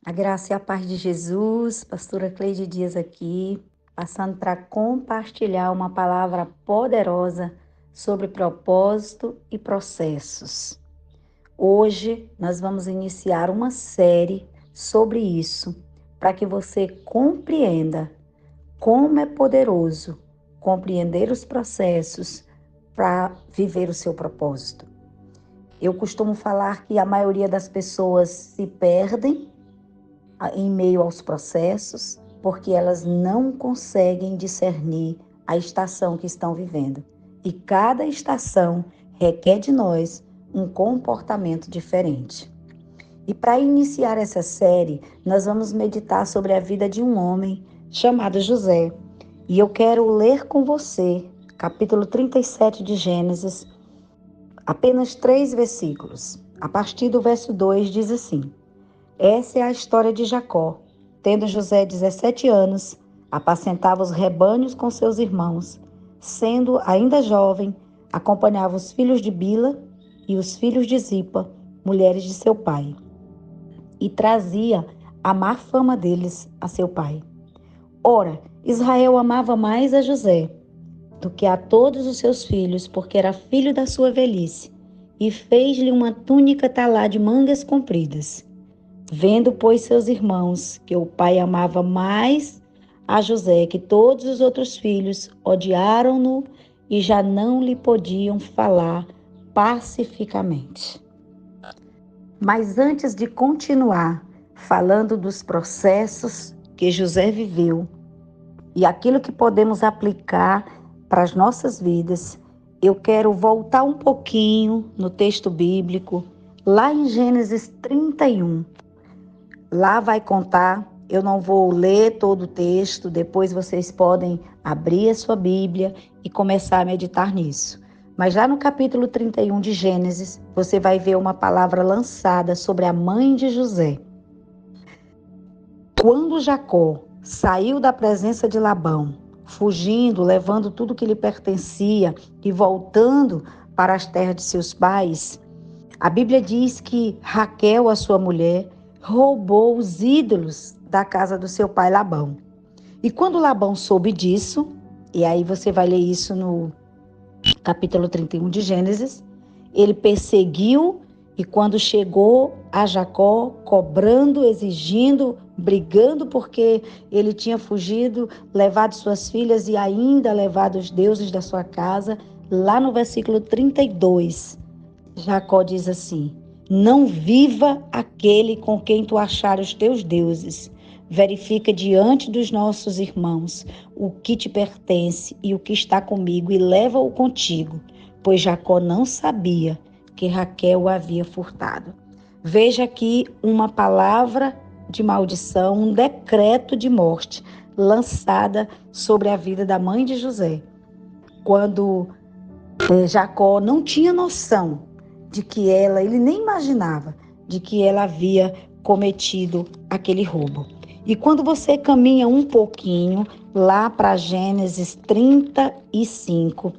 A graça e a paz de Jesus, pastora Cleide Dias aqui, passando para compartilhar uma palavra poderosa sobre propósito e processos. Hoje nós vamos iniciar uma série sobre isso, para que você compreenda como é poderoso compreender os processos para viver o seu propósito. Eu costumo falar que a maioria das pessoas se perdem em meio aos processos, porque elas não conseguem discernir a estação que estão vivendo. E cada estação requer de nós um comportamento diferente. E para iniciar essa série, nós vamos meditar sobre a vida de um homem chamado José. E eu quero ler com você, capítulo 37 de Gênesis, apenas 3 versículos. A partir do verso 2 diz assim: Essa é a história de Jacó. Tendo José 17 anos, apacentava os rebanhos com seus irmãos. Sendo ainda jovem, acompanhava os filhos de Bila e os filhos de Zipa, mulheres de seu pai, e trazia a má fama deles a seu pai. Ora, Israel amava mais a José do que a todos os seus filhos, porque era filho da sua velhice, e fez-lhe uma túnica talá de mangas compridas. Vendo, pois, seus irmãos que o pai amava mais a José que todos os outros filhos, odiaram-no e já não lhe podiam falar pacificamente. Mas antes de continuar falando dos processos que José viveu e aquilo que podemos aplicar para as nossas vidas, eu quero voltar um pouquinho no texto bíblico, lá em Gênesis 31. Lá vai contar, eu não vou ler todo o texto, depois vocês podem abrir a sua Bíblia e começar a meditar nisso. Mas lá no capítulo 31 de Gênesis, você vai ver uma palavra lançada sobre a mãe de José. Quando Jacó saiu da presença de Labão, fugindo, levando tudo que lhe pertencia e voltando para as terras de seus pais, a Bíblia diz que Raquel, a sua mulher, roubou os ídolos da casa do seu pai Labão. E quando Labão soube disso, e aí você vai ler isso no capítulo 31 de Gênesis, ele perseguiu e quando chegou a Jacó, cobrando, exigindo, brigando porque ele tinha fugido, levado suas filhas e ainda levado os deuses da sua casa, lá no versículo 32, Jacó diz assim: Não viva aquele com quem tu achar os teus deuses. Verifica diante dos nossos irmãos o que te pertence e o que está comigo e leva-o contigo, pois Jacó não sabia que Raquel o havia furtado. Veja aqui uma palavra de maldição, um decreto de morte lançada sobre a vida da mãe de José. Quando Jacó não tinha noção de que ele nem imaginava de que ela havia cometido aquele roubo. E quando você caminha um pouquinho lá para Gênesis 35,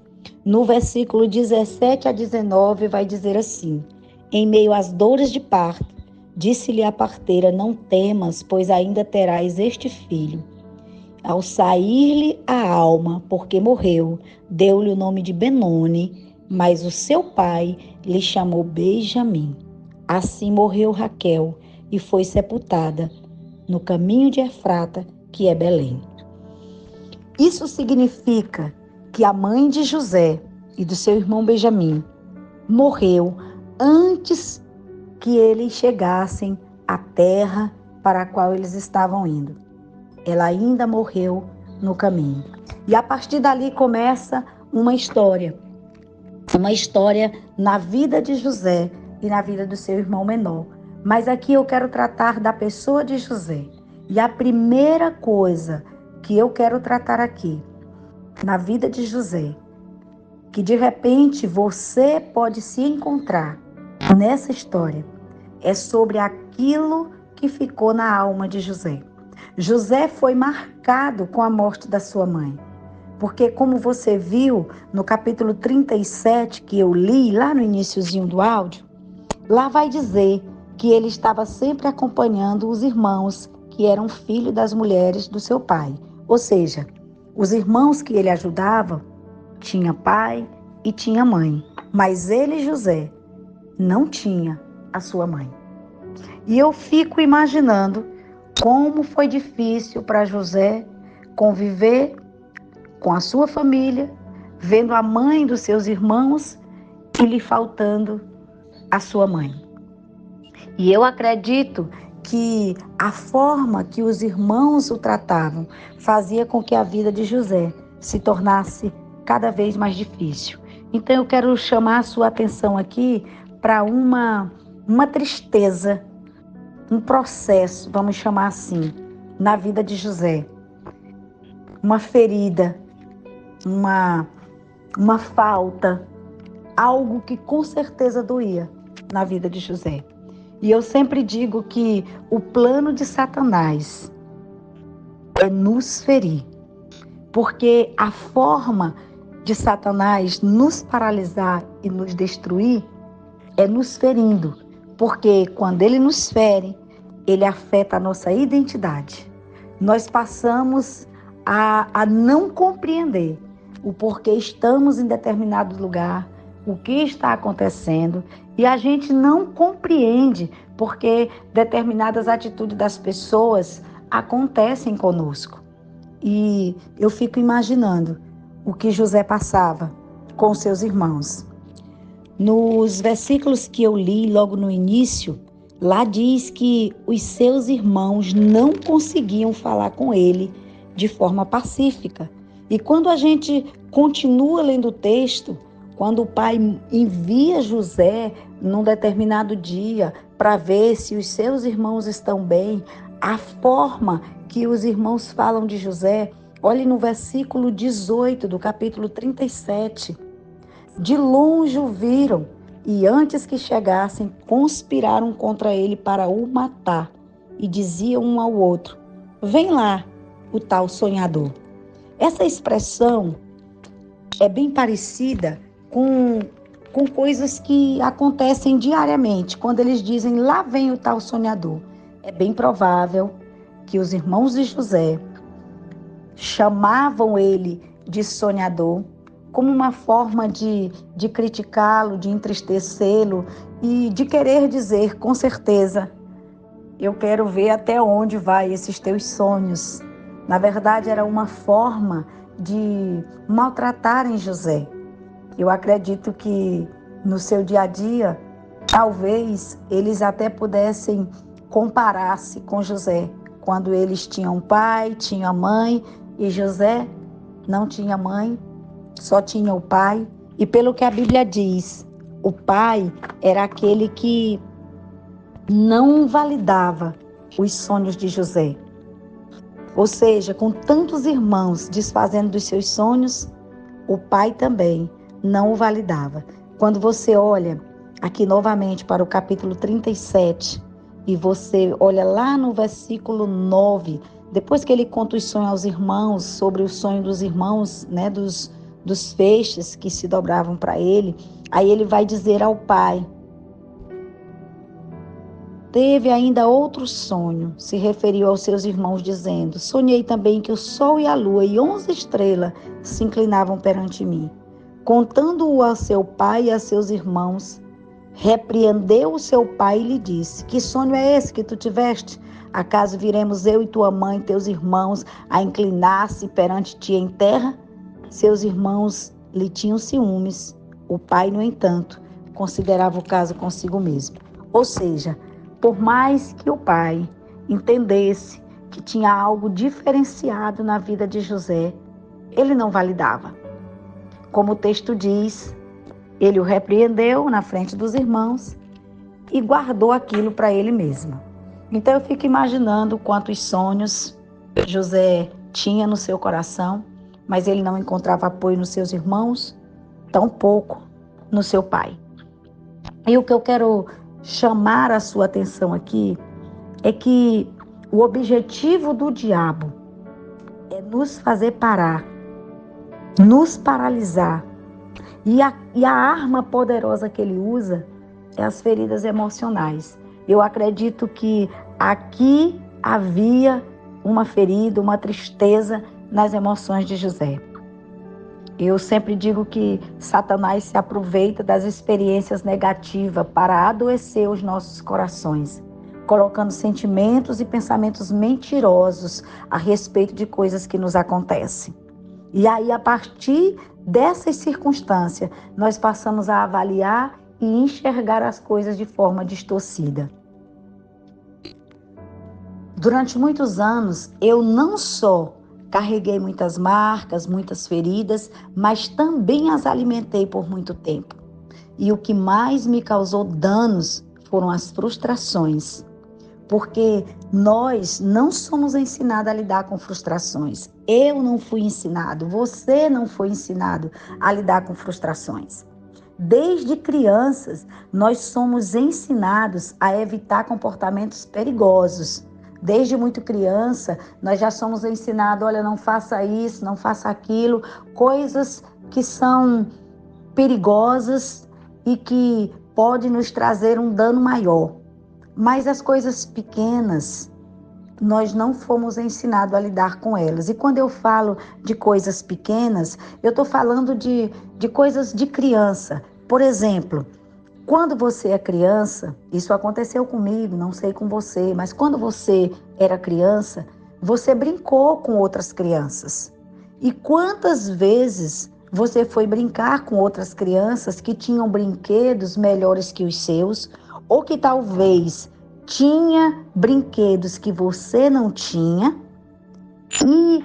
no versículo 17 a 19, vai dizer assim: Em meio às dores de parto, disse-lhe a parteira: Não temas, pois ainda terás este filho. Ao sair-lhe a alma, porque morreu, deu-lhe o nome de Benoni, mas o seu pai lhe chamou Benjamim. Assim morreu Raquel e foi sepultada no caminho de Efrata, que é Belém. Isso significa que a mãe de José e do seu irmão Benjamim morreu antes que eles chegassem à terra para a qual eles estavam indo. Ela ainda morreu no caminho. E a partir dali começa uma história na vida de José e na vida do seu irmão menor. Mas aqui eu quero tratar da pessoa de José. E a primeira coisa que eu quero tratar aqui, na vida de José, que de repente você pode se encontrar nessa história, é sobre aquilo que ficou na alma de José. José foi marcado com a morte da sua mãe. Porque como você viu no capítulo 37 que eu li lá no iniciozinho do áudio, lá vai dizer que ele estava sempre acompanhando os irmãos que eram filhos das mulheres do seu pai. Ou seja, os irmãos que ele ajudava tinha pai e tinha mãe, mas ele, José, não tinha a sua mãe. E eu fico imaginando como foi difícil para José conviver com a sua família, vendo a mãe dos seus irmãos e lhe faltando a sua mãe. E eu acredito que a forma que os irmãos o tratavam fazia com que a vida de José se tornasse cada vez mais difícil. Então eu quero chamar a sua atenção aqui para uma tristeza, um processo, vamos chamar assim, na vida de José. Uma ferida, uma falta, algo que com certeza doía na vida de José. E eu sempre digo que o plano de Satanás é nos ferir, porque a forma de Satanás nos paralisar e nos destruir é nos ferindo, porque quando ele nos fere, ele afeta a nossa identidade. Nós passamos a não compreender o porquê estamos em determinado lugar, o que está acontecendo, e a gente não compreende porque determinadas atitudes das pessoas acontecem conosco. E eu fico imaginando o que José passava com seus irmãos. Nos versículos que eu li logo no início, lá diz que os seus irmãos não conseguiam falar com ele de forma pacífica. E quando a gente continua lendo o texto, quando o pai envia José num determinado dia para ver se os seus irmãos estão bem, a forma que os irmãos falam de José, olhe no versículo 18 do capítulo 37. De longe o viram e antes que chegassem, conspiraram contra ele para o matar e diziam um ao outro: vem lá, o tal sonhador. Essa expressão é bem parecida com coisas que acontecem diariamente, quando eles dizem, lá vem o tal sonhador. É bem provável que os irmãos de José chamavam ele de sonhador como uma forma de criticá-lo, de entristecê-lo e de querer dizer, com certeza, eu quero ver até onde vai esses teus sonhos. Na verdade, era uma forma de maltratarem José. Eu acredito que no seu dia a dia, talvez eles até pudessem comparar-se com José, quando eles tinham pai, tinham mãe, e José não tinha mãe, só tinha o pai. E pelo que a Bíblia diz, o pai era aquele que não validava os sonhos de José. Ou seja, com tantos irmãos desfazendo dos seus sonhos, o pai também não o validava. Quando você olha aqui novamente para o capítulo 37 e você olha lá no versículo 9, depois que ele conta os sonhos aos irmãos, sobre o sonho dos irmãos, né, dos feixes que se dobravam para ele, aí ele vai dizer ao pai: teve ainda outro sonho, se referiu aos seus irmãos dizendo: sonhei também que o sol e a lua e 11 estrelas se inclinavam perante mim. Contando-o a seu pai e a seus irmãos, repreendeu o seu pai e lhe disse: que sonho é esse que tu tiveste? Acaso viremos eu e tua mãe, teus irmãos, a inclinar-se perante ti em terra? Seus irmãos lhe tinham ciúmes. O pai, no entanto, considerava o caso consigo mesmo. Ou seja, por mais que o pai entendesse que tinha algo diferenciado na vida de José, ele não validava. Como o texto diz, ele o repreendeu na frente dos irmãos e guardou aquilo para ele mesmo. Então eu fico imaginando quantos sonhos José tinha no seu coração, mas ele não encontrava apoio nos seus irmãos, tampouco no seu pai. E o que eu quero chamar a sua atenção aqui é que o objetivo do diabo é nos fazer parar, nos paralisar. E a arma poderosa que ele usa é as feridas emocionais. Eu acredito que aqui havia uma ferida, uma tristeza nas emoções de José. Eu sempre digo que Satanás se aproveita das experiências negativas para adoecer os nossos corações, colocando sentimentos e pensamentos mentirosos a respeito de coisas que nos acontecem. E aí, a partir dessas circunstâncias, nós passamos a avaliar e enxergar as coisas de forma distorcida. Durante muitos anos, eu não só carreguei muitas marcas, muitas feridas, mas também as alimentei por muito tempo. E o que mais me causou danos foram as frustrações, porque nós não somos ensinados a lidar com frustrações. Eu não fui ensinado, você não foi ensinado a lidar com frustrações. Desde crianças, nós somos ensinados a evitar comportamentos perigosos. Desde muito criança, nós já somos ensinados, olha, não faça isso, não faça aquilo, coisas que são perigosas e que podem nos trazer um dano maior. Mas as coisas pequenas, nós não fomos ensinados a lidar com elas. E quando eu falo de coisas pequenas, eu estou falando de coisas de criança. Por exemplo, quando você é criança, isso aconteceu comigo, não sei com você, mas quando você era criança, você brincou com outras crianças. E quantas vezes você foi brincar com outras crianças que tinham brinquedos melhores que os seus, ou que talvez tinha brinquedos que você não tinha, e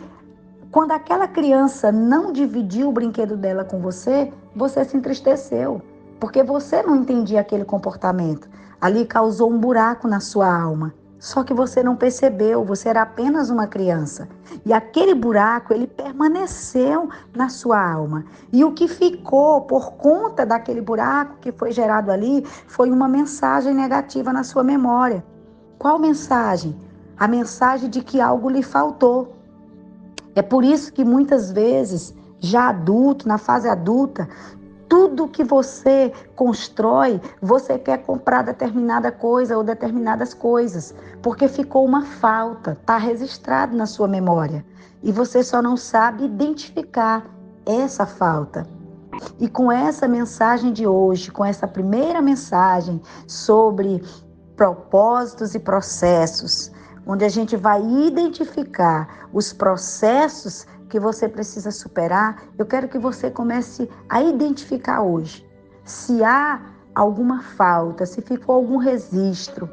quando aquela criança não dividiu o brinquedo dela com você, você se entristeceu, porque você não entendia aquele comportamento. Ali causou um buraco na sua alma. Só que você não percebeu, você era apenas uma criança. E aquele buraco, ele permaneceu na sua alma. E o que ficou por conta daquele buraco que foi gerado ali, foi uma mensagem negativa na sua memória. Qual mensagem? A mensagem de que algo lhe faltou. É por isso que muitas vezes, já adulto, na fase adulta, tudo que você constrói, você quer comprar determinada coisa ou determinadas coisas, porque ficou uma falta, está registrado na sua memória. E você só não sabe identificar essa falta. E com essa mensagem de hoje, com essa primeira mensagem sobre propósitos e processos, onde a gente vai identificar os processos que você precisa superar, eu quero que você comece a identificar hoje. Se há alguma falta, se ficou algum registro,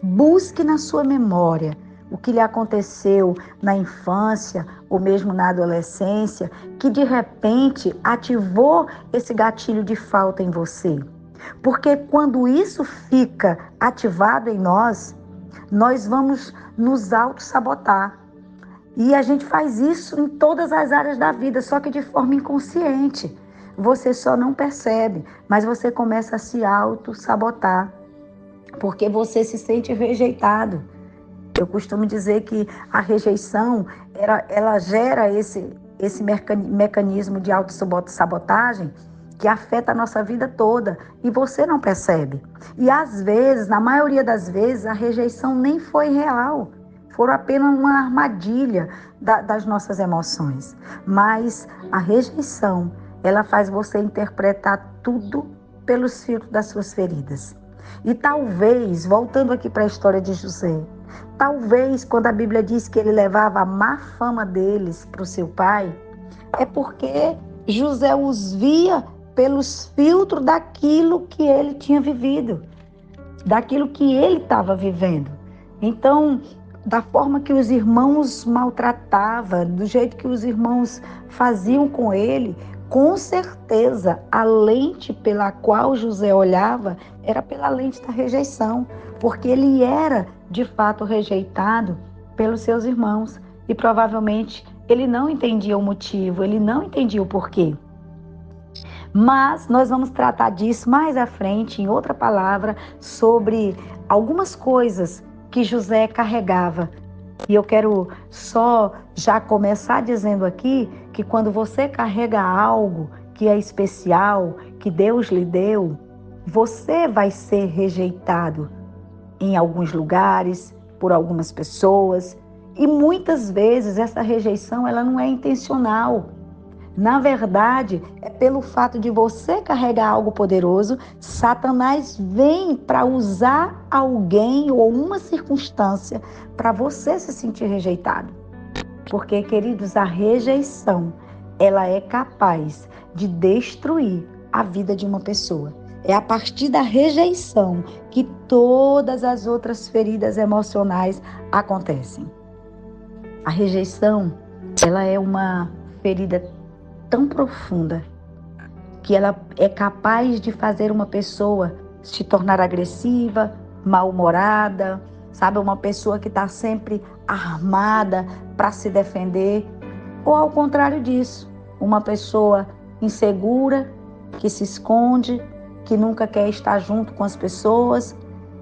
busque na sua memória o que lhe aconteceu na infância ou mesmo na adolescência, que de repente ativou esse gatilho de falta em você. Porque quando isso fica ativado em nós vamos nos auto-sabotar. E a gente faz isso em todas as áreas da vida, só que de forma inconsciente. Você só não percebe, mas você começa a se auto-sabotar, porque você se sente rejeitado. Eu costumo dizer que a rejeição, ela gera esse mecanismo de auto-sabotagem que afeta a nossa vida toda e você não percebe. E às vezes, na maioria das vezes, a rejeição nem foi real. Foram apenas uma armadilha das nossas emoções. Mas a rejeição, ela faz você interpretar tudo pelos filtros das suas feridas. E talvez, voltando aqui para a história de José, talvez quando a Bíblia diz que ele levava a má fama deles para o seu pai, é porque José os via pelos filtros daquilo que ele tinha vivido, daquilo que ele estava vivendo. Então, da forma que os irmãos maltratavam, do jeito que os irmãos faziam com ele, com certeza a lente pela qual José olhava era pela lente da rejeição, porque ele era de fato rejeitado pelos seus irmãos e provavelmente ele não entendia o motivo, ele não entendia o porquê. Mas nós vamos tratar disso mais à frente, em outra palavra, sobre algumas coisas que José carregava. E eu quero só já começar dizendo aqui que quando você carrega algo que é especial, que Deus lhe deu, você vai ser rejeitado em alguns lugares, por algumas pessoas. E muitas vezes essa rejeição ela não é intencional. Na verdade, é pelo fato de você carregar algo poderoso, Satanás vem para usar alguém ou uma circunstância para você se sentir rejeitado. Porque, queridos, a rejeição, ela é capaz de destruir a vida de uma pessoa. É a partir da rejeição que todas as outras feridas emocionais acontecem. A rejeição, ela é uma ferida tão profunda que ela é capaz de fazer uma pessoa se tornar agressiva, mal-humorada, sabe? Uma pessoa que está sempre armada para se defender. Ou ao contrário disso, uma pessoa insegura, que se esconde, que nunca quer estar junto com as pessoas.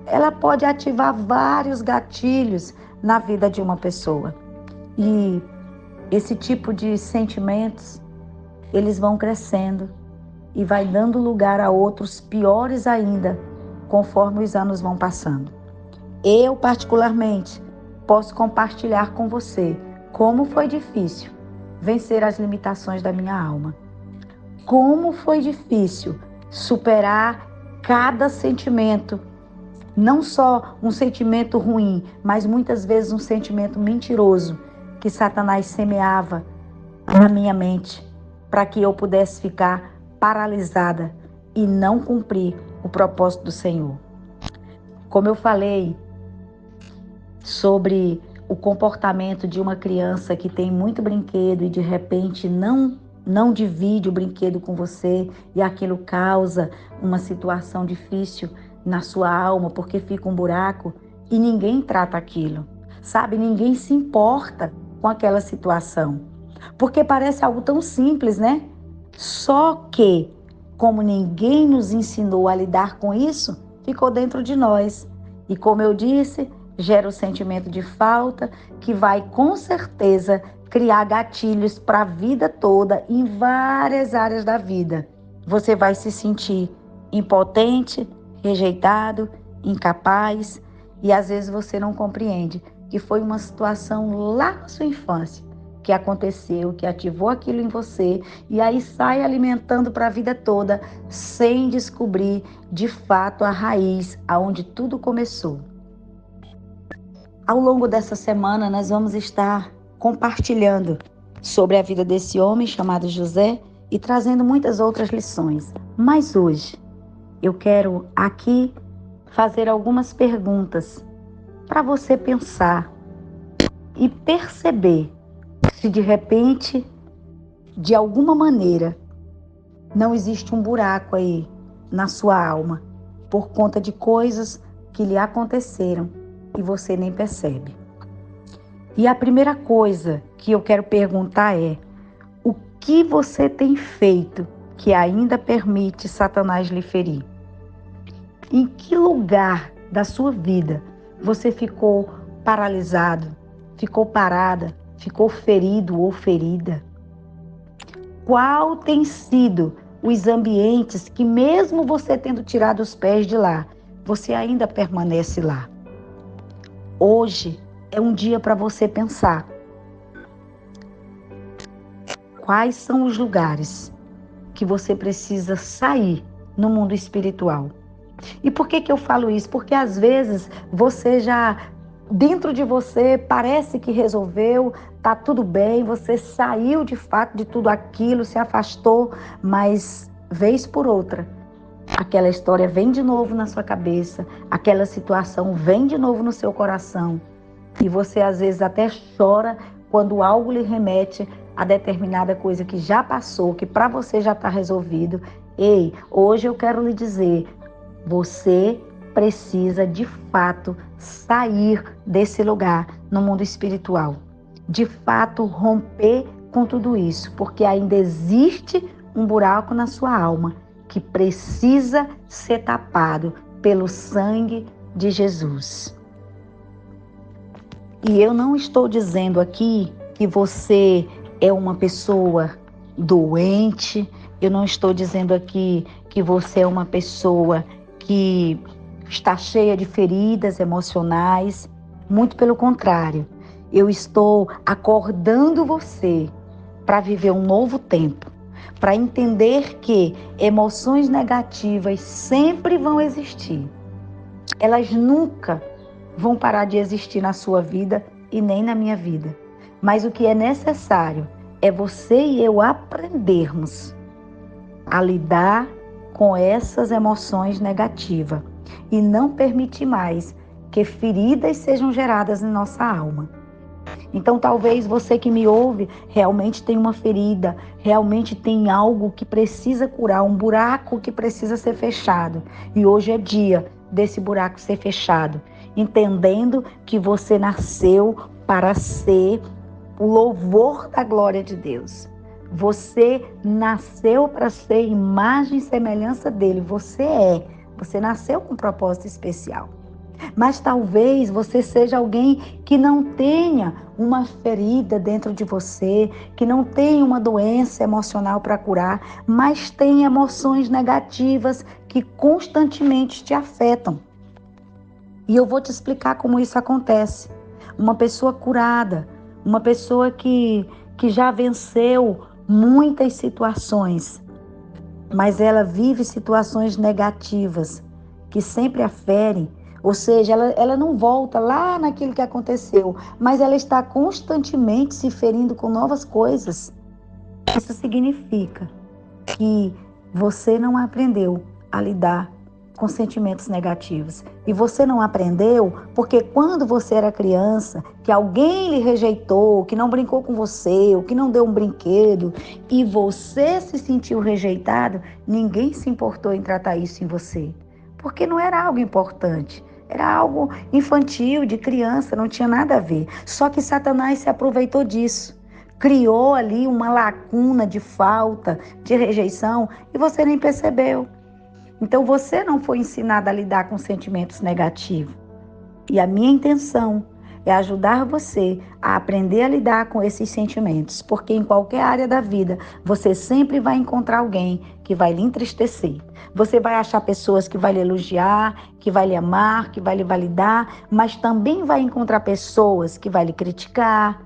Ela pode ativar vários gatilhos na vida de uma pessoa. E esse tipo de sentimentos, eles vão crescendo e vai dando lugar a outros piores ainda, conforme os anos vão passando. Eu, particularmente, posso compartilhar com você como foi difícil vencer as limitações da minha alma. Como foi difícil superar cada sentimento, não só um sentimento ruim, mas muitas vezes um sentimento mentiroso que Satanás semeava na minha mente para que eu pudesse ficar paralisada e não cumprir o propósito do Senhor. Como eu falei sobre o comportamento de uma criança que tem muito brinquedo e de repente não divide o brinquedo com você e aquilo causa uma situação difícil na sua alma porque fica um buraco e ninguém trata aquilo, sabe? Ninguém se importa com aquela situação, porque parece algo tão simples, né? Só que, como ninguém nos ensinou a lidar com isso, ficou dentro de nós. E como eu disse, gera o sentimento de falta, que vai com certeza criar gatilhos para a vida toda, em várias áreas da vida. Você vai se sentir impotente, rejeitado, incapaz, e às vezes você não compreende que foi uma situação lá na sua infância que aconteceu, que ativou aquilo em você, e aí sai alimentando para a vida toda, sem descobrir de fato a raiz, aonde tudo começou. Ao longo dessa semana, nós vamos estar compartilhando sobre a vida desse homem chamado José e trazendo muitas outras lições. Mas hoje, eu quero aqui fazer algumas perguntas para você pensar e perceber se de repente, de alguma maneira, não existe um buraco aí na sua alma por conta de coisas que lhe aconteceram e você nem percebe. E a primeira coisa que eu quero perguntar é: o que você tem feito que ainda permite Satanás lhe ferir? Em que lugar da sua vida você ficou paralisado, ficou parada, ficou ferido ou ferida? Qual tem sido os ambientes que, mesmo você tendo tirado os pés de lá, você ainda permanece lá? Hoje é um dia para você pensar. Quais são os lugares que você precisa sair no mundo espiritual? E por que eu falo isso? Porque às vezes você já, dentro de você, parece que resolveu, tá tudo bem, você saiu de fato de tudo aquilo, se afastou, mas vez por outra, aquela história vem de novo na sua cabeça, aquela situação vem de novo no seu coração. E você às vezes até chora quando algo lhe remete a determinada coisa que já passou, que para você já está resolvido. Ei, hoje eu quero lhe dizer, você precisa de fato sair desse lugar no mundo espiritual. De fato romper com tudo isso, porque ainda existe um buraco na sua alma que precisa ser tapado pelo sangue de Jesus. E eu não estou dizendo aqui que você é uma pessoa doente, eu não estou dizendo aqui que você é uma pessoa que está cheia de feridas emocionais. Muito pelo contrário, eu estou acordando você para viver um novo tempo, para entender que emoções negativas sempre vão existir. Elas nunca vão parar de existir na sua vida e nem na minha vida. Mas o que é necessário é você e eu aprendermos a lidar com essas emoções negativas e não permitir mais que feridas sejam geradas em nossa alma. Então, talvez você que me ouve realmente tem uma ferida, realmente tem algo que precisa curar, um buraco que precisa ser fechado. E hoje é dia desse buraco ser fechado, entendendo que você nasceu para ser o louvor da glória de Deus. Você nasceu para ser imagem e semelhança dele. Você nasceu com um propósito especial. Mas talvez você seja alguém que não tenha uma ferida dentro de você, que não tenha uma doença emocional para curar, mas tem emoções negativas que constantemente te afetam. E eu vou te explicar como isso acontece. Uma pessoa curada, uma pessoa que já venceu muitas situações, mas ela vive situações negativas que sempre a ferem. Ou seja, ela não volta lá naquilo que aconteceu, mas ela está constantemente se ferindo com novas coisas. Isso significa que você não aprendeu a lidar com sentimentos negativos. E você não aprendeu porque quando você era criança, que alguém lhe rejeitou, que não brincou com você, ou que não deu um brinquedo, e você se sentiu rejeitado, ninguém se importou em tratar isso em você. Porque não era algo importante. Era algo infantil, de criança, não tinha nada a ver. Só que Satanás se aproveitou disso. Criou ali uma lacuna de falta, de rejeição, e você nem percebeu. Então você não foi ensinado a lidar com sentimentos negativos. E a minha intenção é ajudar você a aprender a lidar com esses sentimentos, porque em qualquer área da vida você sempre vai encontrar alguém que vai lhe entristecer. Você vai achar pessoas que vai lhe elogiar, que vai lhe amar, que vai lhe validar, mas também vai encontrar pessoas que vai lhe criticar,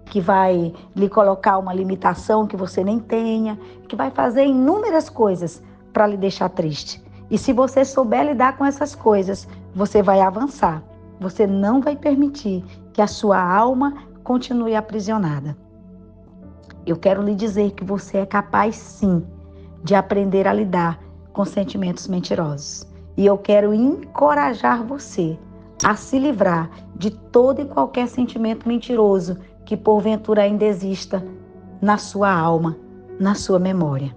que vai lhe colocar uma limitação que você nem tenha, que vai fazer inúmeras coisas para lhe deixar triste. E se você souber lidar com essas coisas, você vai avançar. Você não vai permitir que a sua alma continue aprisionada. Eu quero lhe dizer que você é capaz, sim, de aprender a lidar com sentimentos mentirosos. E eu quero encorajar você a se livrar de todo e qualquer sentimento mentiroso que porventura ainda exista na sua alma, na sua memória.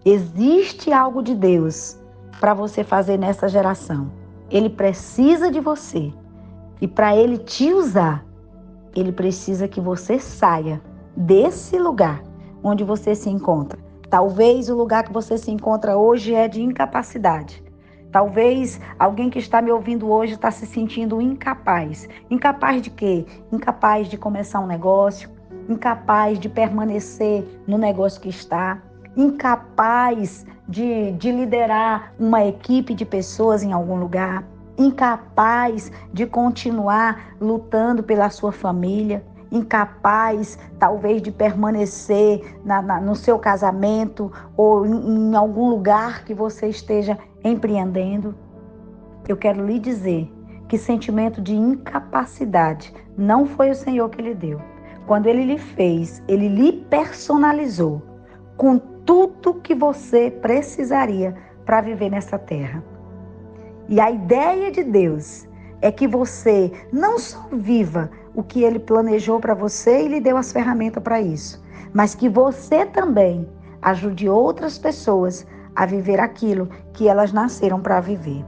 Existe algo de Deus para você fazer nessa geração. Ele precisa de você. E para ele te usar, ele precisa que você saia desse lugar onde você se encontra. Talvez o lugar que você se encontra hoje é de incapacidade. Talvez alguém que está me ouvindo hoje está se sentindo incapaz. Incapaz de quê? Incapaz de começar um negócio, incapaz de permanecer no negócio que está, incapaz de liderar uma equipe de pessoas em algum lugar, incapaz de continuar lutando pela sua família, incapaz talvez de permanecer no seu casamento ou em algum lugar que você esteja empreendendo. Eu quero lhe dizer que sentimento de incapacidade não foi o Senhor que lhe deu. Quando Ele lhe fez, Ele lhe personalizou com tudo que você precisaria para viver nessa terra. E a ideia de Deus é que você não só viva o que Ele planejou para você e lhe deu as ferramentas para isso, mas que você também ajude outras pessoas a viver aquilo que elas nasceram para viver.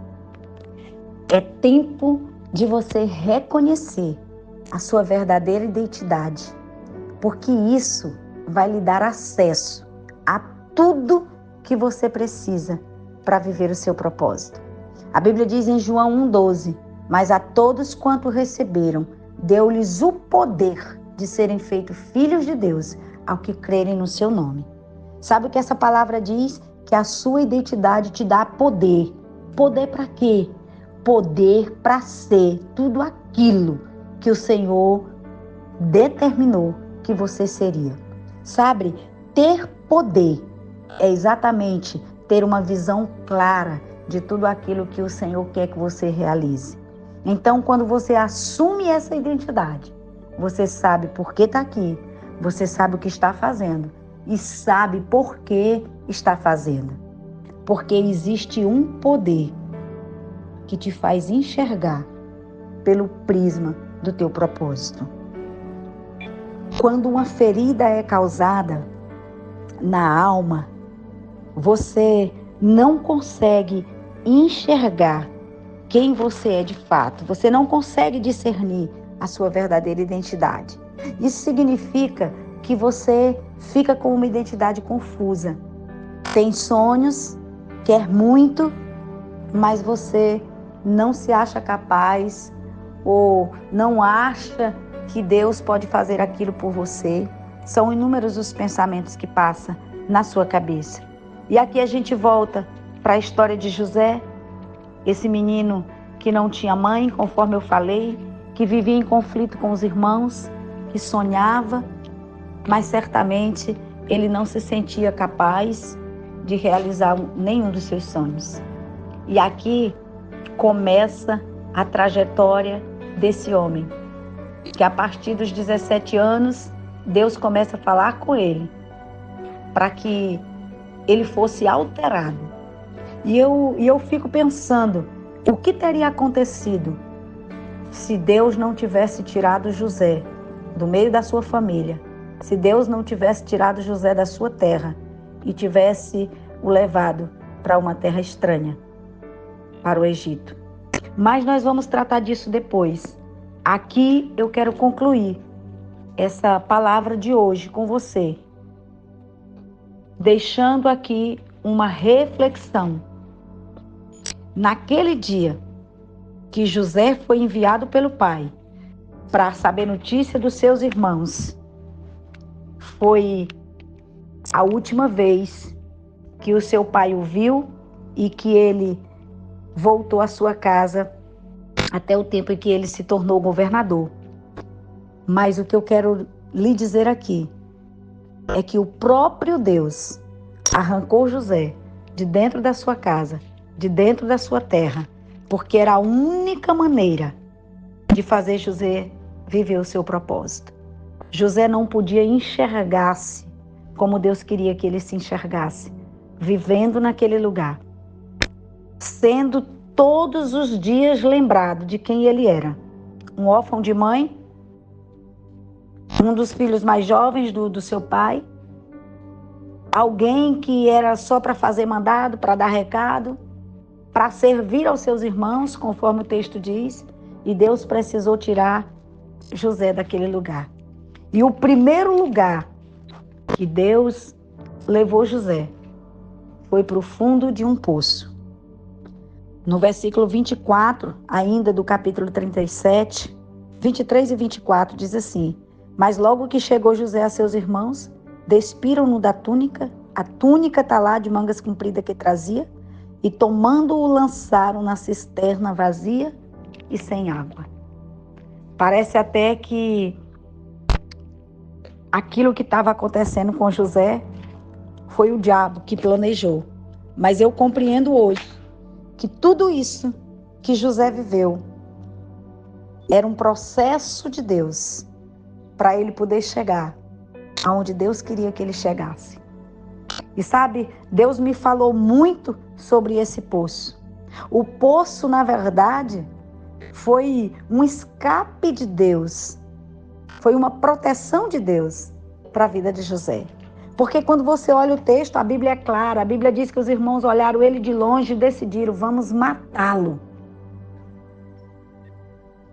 É tempo de você reconhecer a sua verdadeira identidade, porque isso vai lhe dar acesso a tudo que você precisa para viver o seu propósito. A Bíblia diz em João 1,12, mas a todos quanto receberam, deu-lhes o poder de serem feitos filhos de Deus, ao que crerem no seu nome. Sabe o que essa palavra diz? Que a sua identidade te dá poder. Poder para quê? poder para ser tudo aquilo que o Senhor determinou que você seria. Sabe, ter poder é exatamente ter uma visão clara de tudo aquilo que o Senhor quer que você realize. Então, quando você assume essa identidade, você sabe por que está aqui, você sabe o que está fazendo e sabe por que está fazendo. Porque existe um poder que te faz enxergar pelo prisma do teu propósito. Quando uma ferida é causada na alma, você não consegue enxergar quem você é de fato. Você não consegue discernir a sua verdadeira identidade. Isso significa que você fica com uma identidade confusa. Tem sonhos, quer muito, mas você não se acha capaz ou não acha que Deus pode fazer aquilo por você. São inúmeros os pensamentos que passam na sua cabeça. E aqui a gente volta para a história de José, esse menino que não tinha mãe, conforme eu falei, que vivia em conflito com os irmãos, que sonhava, mas certamente ele não se sentia capaz de realizar nenhum dos seus sonhos. E aqui começa a trajetória desse homem, que a partir dos 17 anos, Deus começa a falar com ele, para que ele fosse alterado. E eu fico pensando, o que teria acontecido se Deus não tivesse tirado José do meio da sua família, se Deus não tivesse tirado José da sua terra e tivesse o levado para uma terra estranha, para o Egito. Mas nós vamos tratar disso depois. Aqui eu quero concluir essa palavra de hoje com você, deixando aqui uma reflexão. Naquele dia que José foi enviado pelo pai para saber notícia dos seus irmãos, foi a última vez que o seu pai o viu e que ele voltou à sua casa até o tempo em que ele se tornou governador. Mas o que eu quero lhe dizer aqui é que o próprio Deus arrancou José de dentro da sua casa, de dentro da sua terra, porque era a única maneira de fazer José viver o seu propósito. José não podia enxergar-se como Deus queria que ele se enxergasse, vivendo naquele lugar, sendo todos os dias lembrado de quem ele era. Um órfão de mãe, um dos filhos mais jovens do seu pai, alguém que era só para fazer mandado, para dar recado, para servir aos seus irmãos, conforme o texto diz, e Deus precisou tirar José daquele lugar. E o primeiro lugar que Deus levou José foi para o fundo de um poço. No versículo 24, ainda do capítulo 37, 23 e 24, diz assim: Mas logo que chegou José a seus irmãos, despiram-no da túnica, a túnica talá de mangas compridas que trazia, e tomando-o lançaram na cisterna vazia e sem água. Parece até que aquilo que estava acontecendo com José foi o diabo que planejou. Mas eu compreendo hoje que tudo isso que José viveu era um processo de Deus para ele poder chegar aonde Deus queria que ele chegasse. E sabe, Deus me falou muito sobre esse poço. O poço, na verdade, foi um escape de Deus, foi uma proteção de Deus para a vida de José. Porque quando você olha o texto, a Bíblia é clara, a Bíblia diz que os irmãos olharam ele de longe e decidiram, vamos matá-lo.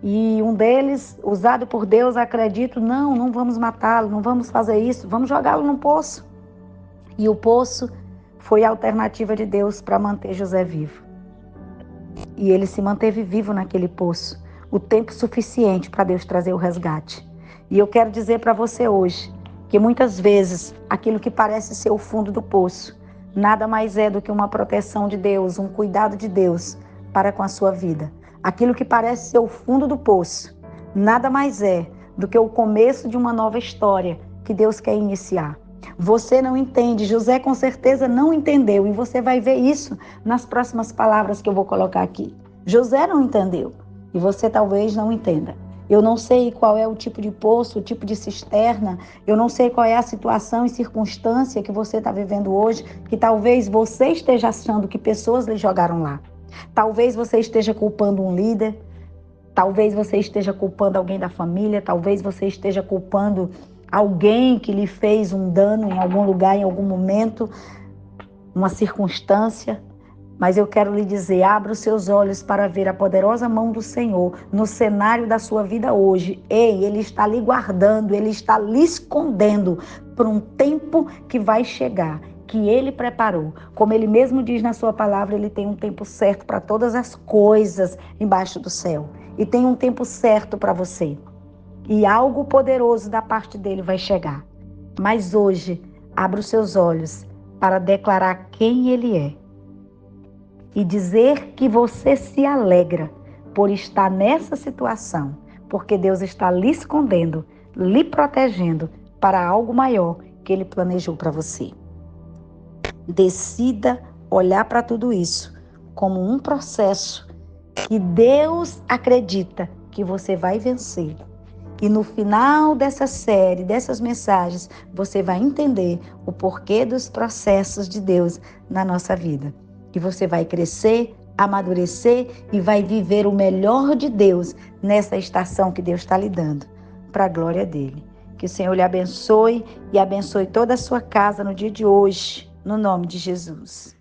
E um deles, usado por Deus, acredito, não vamos matá-lo, não vamos fazer isso, vamos jogá-lo no poço. E o poço foi a alternativa de Deus para manter José vivo. E ele se manteve vivo naquele poço, o tempo suficiente para Deus trazer o resgate. E eu quero dizer para você hoje, que muitas vezes aquilo que parece ser o fundo do poço, nada mais é do que uma proteção de Deus, um cuidado de Deus para com a sua vida. Aquilo que parece ser o fundo do poço, nada mais é do que o começo de uma nova história que Deus quer iniciar. Você não entende, José com certeza não entendeu, e você vai ver isso nas próximas palavras que eu vou colocar aqui. José não entendeu, e você talvez não entenda. Eu não sei qual é o tipo de poço, o tipo de cisterna, eu não sei qual é a situação e circunstância que você está vivendo hoje, que talvez você esteja achando que pessoas lhe jogaram lá. Talvez você esteja culpando um líder, talvez você esteja culpando alguém da família, talvez você esteja culpando alguém que lhe fez um dano em algum lugar, em algum momento, uma circunstância. Mas eu quero lhe dizer, abra os seus olhos para ver a poderosa mão do Senhor no cenário da sua vida hoje. Ei, Ele está lhe guardando, Ele está lhe escondendo por um tempo que vai chegar, que Ele preparou. Como Ele mesmo diz na sua palavra, Ele tem um tempo certo para todas as coisas embaixo do céu. E tem um tempo certo para você. E algo poderoso da parte dele vai chegar. Mas hoje, abra os seus olhos para declarar quem Ele é. E dizer que você se alegra por estar nessa situação, porque Deus está lhe escondendo, lhe protegendo para algo maior que Ele planejou para você. Decida olhar para tudo isso como um processo que Deus acredita que você vai vencer. E no final dessa série, dessas mensagens, você vai entender o porquê dos processos de Deus na nossa vida. E você vai crescer, amadurecer e vai viver o melhor de Deus nessa estação que Deus está lhe dando, para a glória dele. Que o Senhor lhe abençoe e abençoe toda a sua casa no dia de hoje, no nome de Jesus.